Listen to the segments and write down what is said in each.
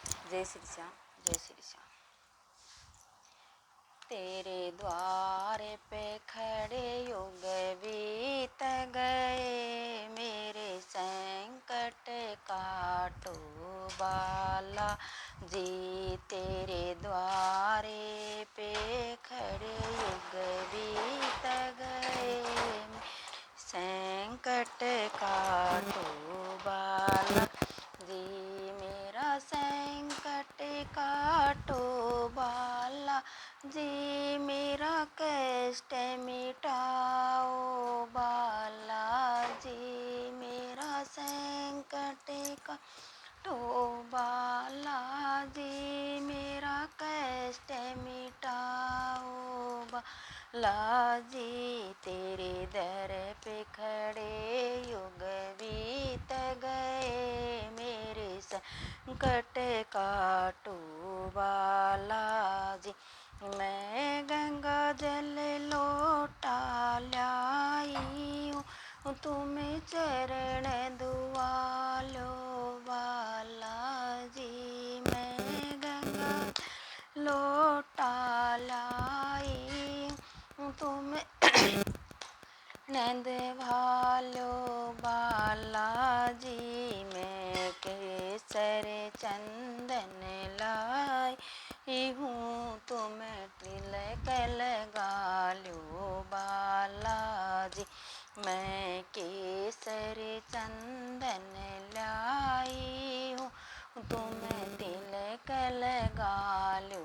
जय श्री श्याम, जय श्री श्याम। तेरे द्वार पे खड़े युग बीत गए, मेरे संकट काटो बाला जी। तेरे द्वारे पे खड़े युग बीत गए, संकट काटो बाला जी। मेरा संकट काटो बाला जी, मेरा कष्ट मिटाओ बाला जी। मेरा संकट काटो बाला जी, मेरा कष्ट मिटाओ बाला जी। तेरे दर पे खड़े युग बीत गए, मेरे संकट काटो बाला जी। मैं गंगा जल लोटा लाई हूँ, तुम्हें चरण दुआ लो बाला जी। मैं गंगा लोटा लाई हूँ, तुम्हें नंद भालो बाला जी। मैं केसर चंदन लाई हूँ, तुम तिलक लगा लो बाला जी। मैं केसर चंदन लाई हूँ, तुम तिलक लगा लो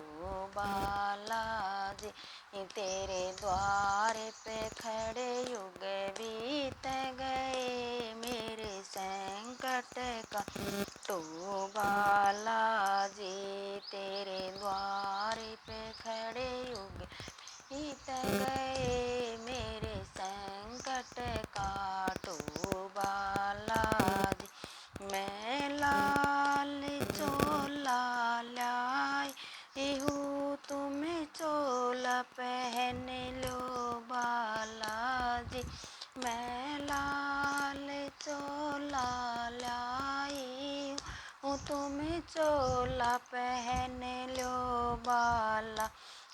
बाला जी। तेरे द्वार पे खड़े युग बीत गए, मेरे संकट काटो बाला जी। तेरे द्वार पे खड़े युग बीत गए, मेरे संकट काटो बाला जी। मैं लाल चोला लाई हूँ, तुम्हें चोला पहन लो बाला जी। मैं लाल चोला लाई हूँ, तुम्हें चोला पहन लो बाला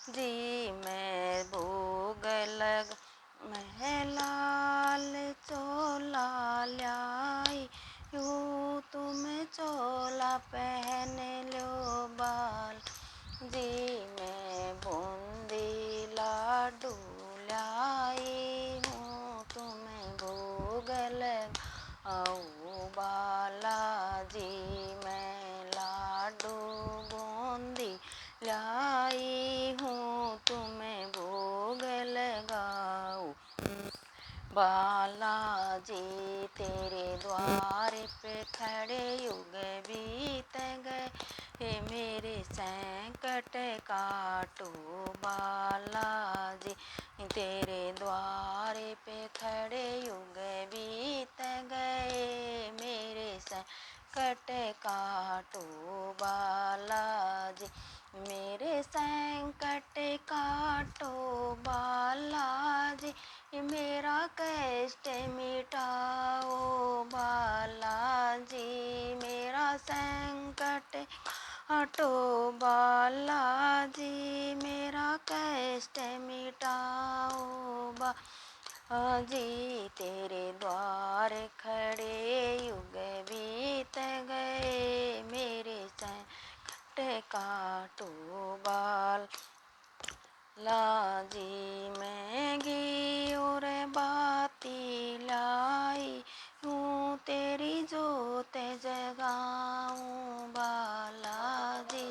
जी। मैं भोग लग मैं लाल चोला लाई हूँ, तुम्हें चोला पहन लो बाल जी। मैं बूंदी लाडू लाई हूँ, तुम्हें भोग लगाओ बाला जी। मैं लाडू बूंदी लाई हूँ, तुम्हें भोग लगाओ बाला जी। तेरे द्वार पे खड़े युग बीत गए, मेरे संकट काटो बाला जी। तेरे द्वार पे खड़े युग बीत गए, मेरे संकट काटो बाला जी। मेरे संकट काटो बाला जी, मेरा कष्ट मिटाओ बाला जी। मेरा संकट काटो बाला जी, मेरा कष्ट मिटाओ बाला जी। तेरे द्वार खड़े युग बीत गए, मेरे संकट काटो बाला जी। मैं घी और बाती लाई हूँ, तेरी जोत जगाऊँ बाला जी।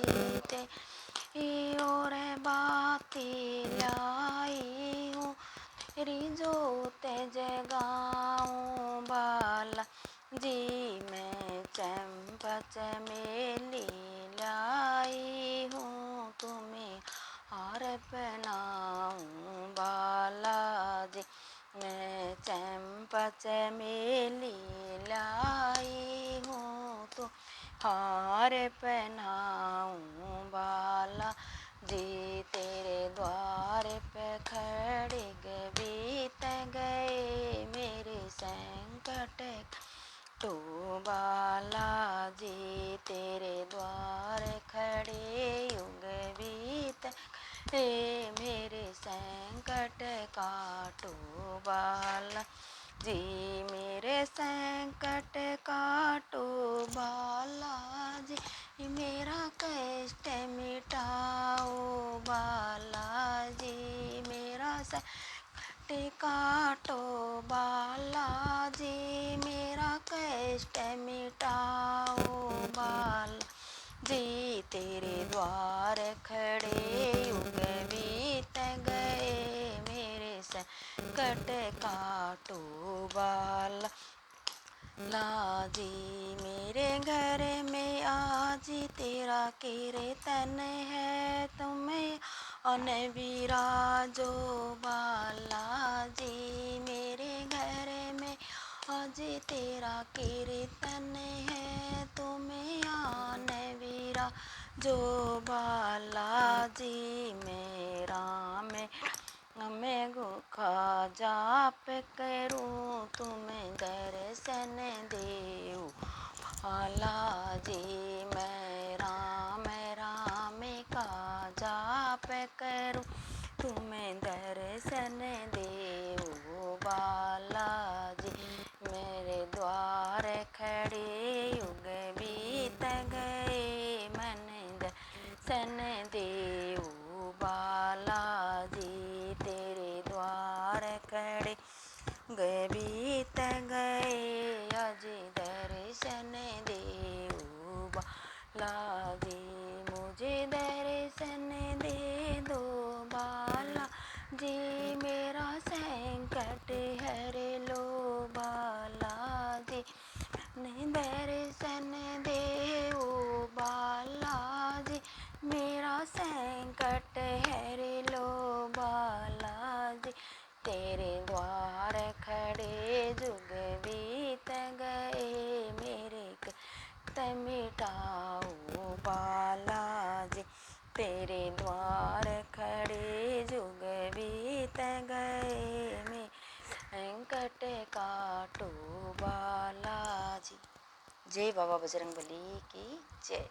तेरी और बाती लाई हूँ, तेरी जोत जगाऊँ बाला जी। मैं चंपा चमेली लाई हूँ, तुम्हें हार पहनाऊँ बाला जी। मैं चंपा चमेली लाई हूँ, तो हार पहनाऊँ बाला जी। तेरे द्वार पे खड़े बीत गए, मेरे संकट तो बाला जी। तेरे द्वार संकट काटो बालाजी, मेरा कष्ट मिटाओ बालाजी। तेरे द्वार खड़े युग बीत गए, मेरे संकट काटो बालाजी। मेरे घर में आज तेरा कीर्तन है, तुम्हें अन विराजो बालाजी। मेरे घर में आज तेरा कीर्तन है, तुम्हें आन विराजो बालाजी। मेरा मैं गुखा जाप करूं, तुम्हें दर्शन देऊ बालाजी। मैं राम राम का जाप करूं, तुम्हें दर्शन देऊ बालाजी। मेरे द्वार खड़े युग बीत गए, मन दर्शन देऊ बालाजी। तेरे द्वार खड़े युग बीत गए, आज दर्शन देऊ बालाजी। मुझे दर्शन दे दो बालाजी, मेरा संकट हर लो बालाजी। नहीं दर्शन देओ बालाजी, मेरा संकट हर लो बालाजी। तेरे द्वार खड़े जुग बीत गए, मेरे कष्ट मिटाओ बालाजी। तेरे द्वार खड़े जुग बीत गए, मैं संकट काटो बालाजी। जय बाबा बजरंगबली की जय।